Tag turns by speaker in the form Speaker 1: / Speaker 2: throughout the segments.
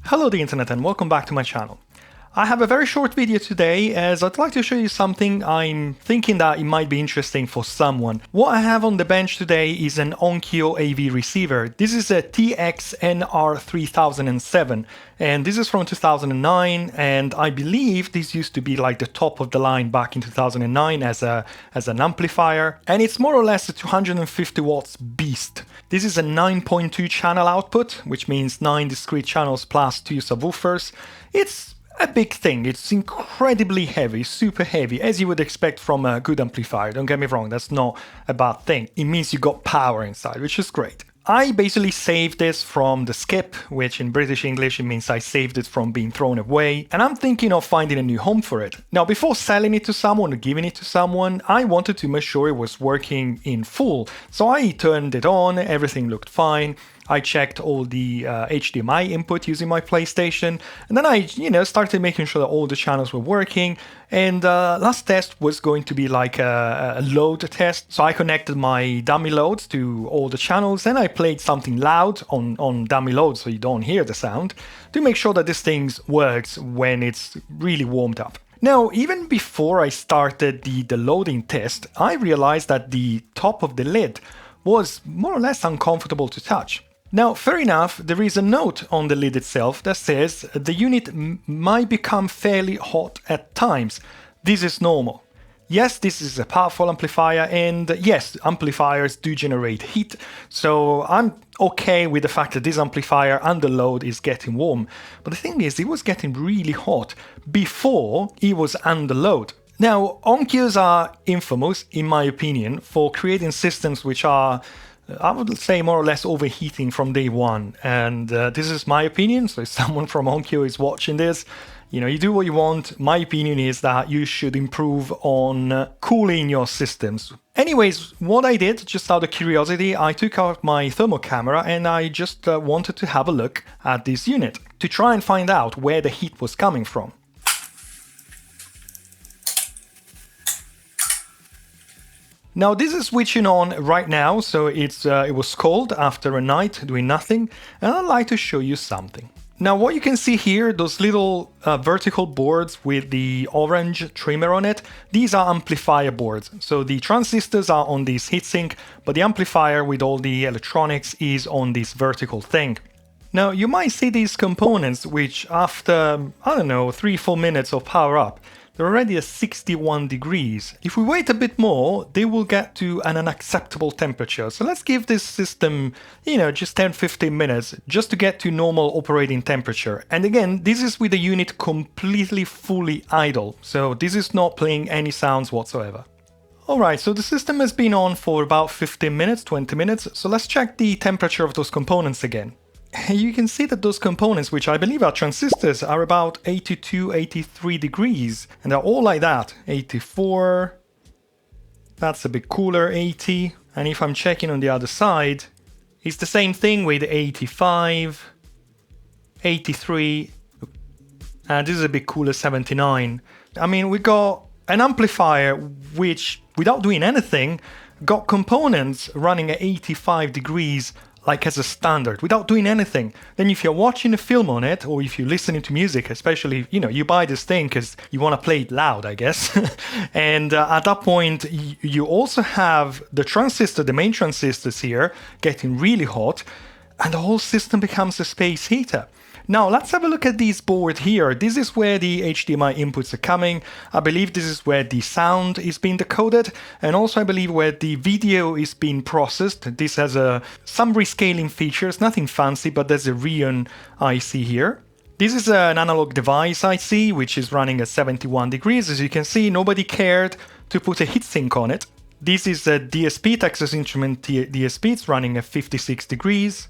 Speaker 1: Hello the internet and welcome back to my channel. I have a very short video today as I'd like to show you something I'm thinking that it might be interesting for someone. What I have on the bench today is an Onkyo AV receiver. This is a TX-NR3007 and this is from 2009, and I believe this used to be like the top of the line back in 2009 as an amplifier, and it's more or less a 250 watts beast. This is a 9.2 channel output, which means 9 discrete channels plus 2 subwoofers. It's a big thing. It's incredibly heavy, super heavy, as you would expect from a good amplifier. Don't get me wrong, that's not a bad thing. It means you got power inside, which is great. I basically saved this from the skip, which in British English it means I saved it from being thrown away, and I'm thinking of finding a new home for it. Now, before selling it to someone or giving it to someone, I wanted to make sure it was working in full. So I turned it on, everything looked fine. I checked all the HDMI input using my PlayStation, and then I, started making sure that all the channels were working. And last test was going to be like a load test. So I connected my dummy loads to all the channels, and I played something loud on dummy loads so you don't hear the sound to make sure that this thing works when it's really warmed up. Now, even before I started the loading test, I realized that the top of the lid was more or less uncomfortable to touch. Now, fair enough, there is a note on the lid itself that says the unit might become fairly hot at times. This is normal. Yes, this is a powerful amplifier, and yes, amplifiers do generate heat, so I'm okay with the fact that this amplifier under load is getting warm. But the thing is, it was getting really hot before it was under load. Now, Onkyos are infamous, in my opinion, for creating systems which are, I would say, more or less overheating from day one. And this is my opinion, so if someone from Onkyo is watching this, you do what you want. My opinion is that you should improve on cooling your systems. Anyways, what I did, just out of curiosity, I took out my thermal camera and I just wanted to have a look at this unit to try and find out where the heat was coming from. Now this is switching on right now, so it was cold after a night doing nothing, and I'd like to show you something. Now what you can see here, those little vertical boards with the orange trimmer on it, these are amplifier boards. So the transistors are on this heatsink, but the amplifier with all the electronics is on this vertical thing. Now you might see these components which after, 3-4 minutes of power up, they're already at 61 degrees. If we wait a bit more, they will get to an unacceptable temperature. So let's give this system, just 10-15 minutes just to get to normal operating temperature. And again, this is with the unit completely fully idle. So this is not playing any sounds whatsoever. Alright, so the system has been on for about 15 minutes, 20 minutes. So let's check the temperature of those components again. You can see that those components, which I believe are transistors, are about 82, 83 degrees. And they're all like that. 84, that's a bit cooler, 80. And if I'm checking on the other side, it's the same thing with 85, 83, and this is a bit cooler, 79. I mean, we got an amplifier which, without doing anything, got components running at 85 degrees like as a standard, without doing anything. Then if you're watching a film on it, or if you're listening to music, especially, you buy this thing because you want to play it loud, I guess. And at that point, you also have the main transistors here, getting really hot, and the whole system becomes a space heater. Now, let's have a look at this board here. This is where the HDMI inputs are coming. I believe this is where the sound is being decoded, and also I believe where the video is being processed. This has some rescaling features, nothing fancy, but there's a Rion IC here. This is an analog device IC, which is running at 71 degrees. As you can see, nobody cared to put a heatsink on it. This is a DSP, Texas Instrument DSP, it's running at 56 degrees.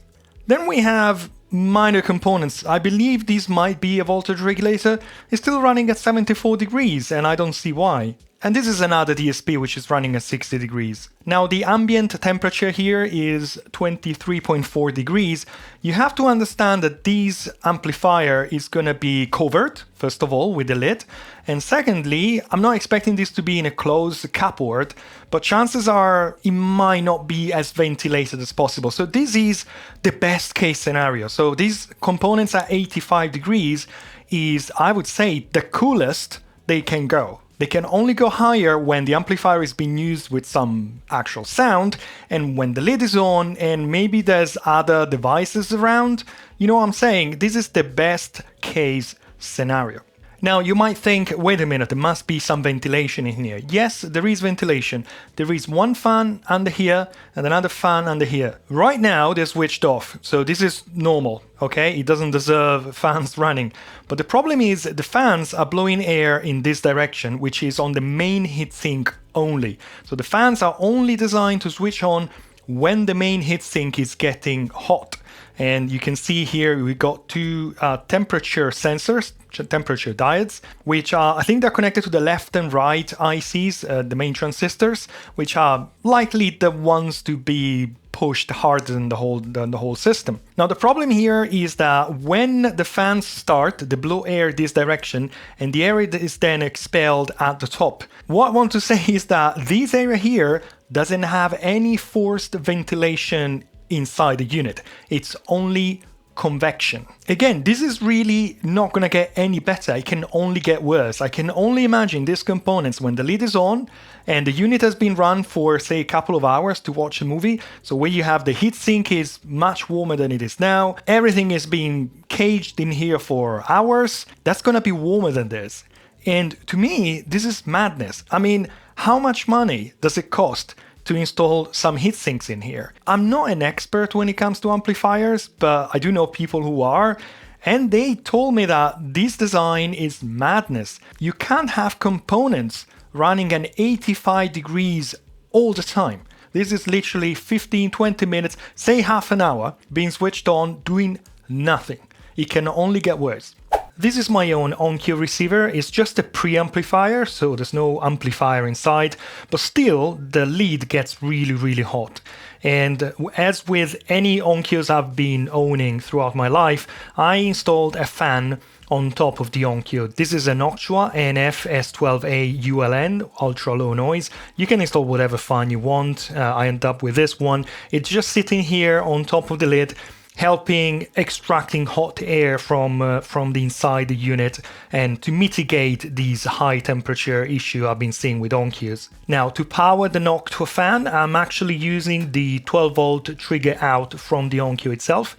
Speaker 1: Then we have minor components. I believe this might be a voltage regulator. It's still running at 74 degrees, and I don't see why. And this is another DSP which is running at 60 degrees. Now the ambient temperature here is 23.4 degrees. You have to understand that this amplifier is going to be covered, first of all, with the lid. And secondly, I'm not expecting this to be in a closed cupboard, but chances are it might not be as ventilated as possible. So this is the best case scenario. So these components at 85 degrees is, I would say, the coolest they can go. They can only go higher when the amplifier is being used with some actual sound and when the lid is on and maybe there's other devices around. You know what I'm saying? This is the best case scenario. Now you might think, wait a minute, there must be some ventilation in here. Yes, there is ventilation. There is one fan under here and another fan under here. Right now they're switched off, so this is normal, okay? It doesn't deserve fans running. But the problem is the fans are blowing air in this direction, which is on the main heatsink only. So the fans are only designed to switch on when the main heatsink is getting hot. And you can see here we got two temperature sensors, temperature diodes, which are, I think they're connected to the left and right ICs, the main transistors, which are likely the ones to be pushed harder than the whole system. Now the problem here is that when the fans start, they blow air this direction and the air is then expelled at the top. What I want to say is that this area here doesn't have any forced ventilation inside the unit. It's only convection. Again, this is really not going to get any better. It can only get worse. I can only imagine these components when the lid is on and the unit has been run for, say, a couple of hours to watch a movie. So where you have the heatsink is much warmer than it is now. Everything is being caged in here for hours. That's going to be warmer than this. And to me, this is madness. I mean, how much money does it cost to install some heatsinks in here? I'm not an expert when it comes to amplifiers, but I do know people who are, and they told me that this design is madness. You can't have components running at 85 degrees all the time. This is literally 15-20 minutes, say half an hour, being switched on, doing nothing. It can only get worse. This is my own Onkyo receiver. It's just a preamplifier, so there's no amplifier inside, but still the lid gets really hot. And as with any Onkyos I've been owning throughout my life, I installed a fan on top of the Onkyo. This is an Ochoa NF-S12A ULN, ultra low noise. You can install whatever fan you want. I end up with this one. It's just sitting here on top of the lid, helping extracting hot air from the inside the unit and to mitigate these high temperature issue I've been seeing with Onkyos. Now to power the Onkyo fan, I'm actually using the 12 volt trigger out from the Onkyo itself.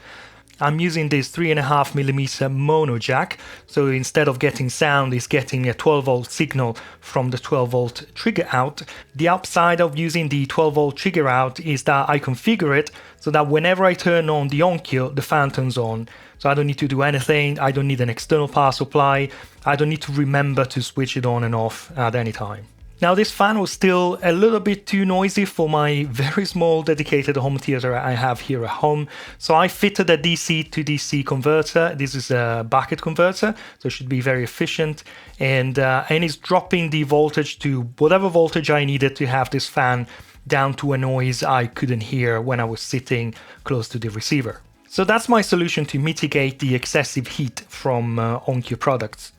Speaker 1: I'm using this 3.5mm mono jack, so instead of getting sound, it's getting a 12 volt signal from the 12 volt trigger out. The upside of using the 12 volt trigger out is that I configure it so that whenever I turn on the Onkyo, the fan turns on. So I don't need to do anything, I don't need an external power supply, I don't need to remember to switch it on and off at any time. Now this fan was still a little bit too noisy for my very small dedicated home theater I have here at home. So I fitted a DC to DC converter. This is a bucket converter, so it should be very efficient. And it's dropping the voltage to whatever voltage I needed to have this fan down to a noise I couldn't hear when I was sitting close to the receiver. So that's my solution to mitigate the excessive heat from Onkyo products.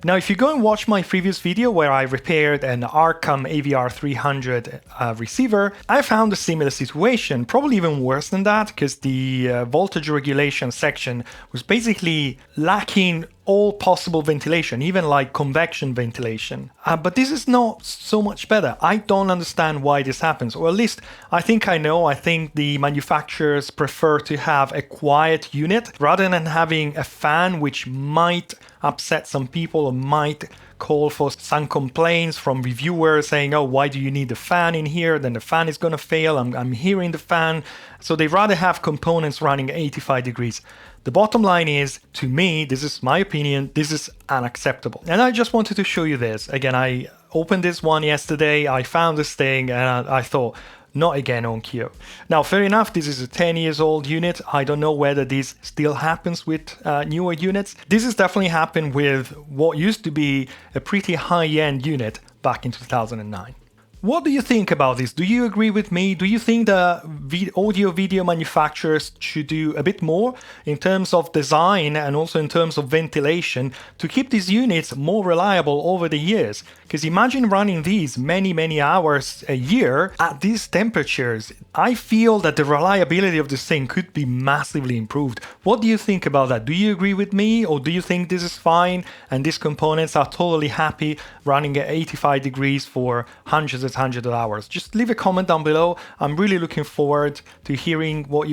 Speaker 1: Now, if you go and watch my previous video where I repaired an Arcam AVR300 receiver, I found a similar situation, probably even worse than that, because the voltage regulation section was basically lacking all possible ventilation, even like convection ventilation. But this is not so much better. I don't understand why this happens, or at least I think I know. I think the manufacturers prefer to have a quiet unit rather than having a fan which might upset some people or might call for some complaints from reviewers saying, oh, why do you need the fan in here? Then the fan is going to fail. I'm hearing the fan. So they rather have components running at 85 degrees. The bottom line is, to me, this is my opinion, this is unacceptable. And I just wanted to show you this. Again, I opened this one yesterday. I found this thing and I thought, not again Onkyo. Now, fair enough, this is a 10 years old unit. I don't know whether this still happens with newer units. This has definitely happened with what used to be a pretty high-end unit back in 2009. What do you think about this? Do you agree with me? Do you think the audio-video manufacturers should do a bit more in terms of design and also in terms of ventilation to keep these units more reliable over the years? Because imagine running these many hours a year at these temperatures. I feel that the reliability of this thing could be massively improved. What do you think about that? Do you agree with me, or do you think this is fine and these components are totally happy running at 85 degrees for hundreds of hours? Just leave a comment down below. I'm really looking forward to hearing what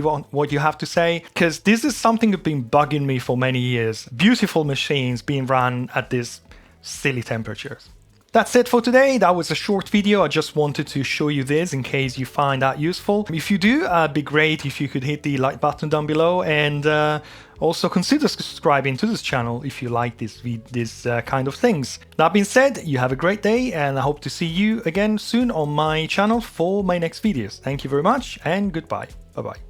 Speaker 1: you have to say, because this is something that's been bugging me for many years. Beautiful machines being run at these silly temperatures. That's it for today. That was a short video. I just wanted to show you this in case you find that useful. If you do, it'd be great if you could hit the like button down below, and also consider subscribing to this channel if you like this kind of things. That being said, you have a great day, and I hope to see you again soon on my channel for my next videos. Thank you very much, and goodbye. Bye-bye.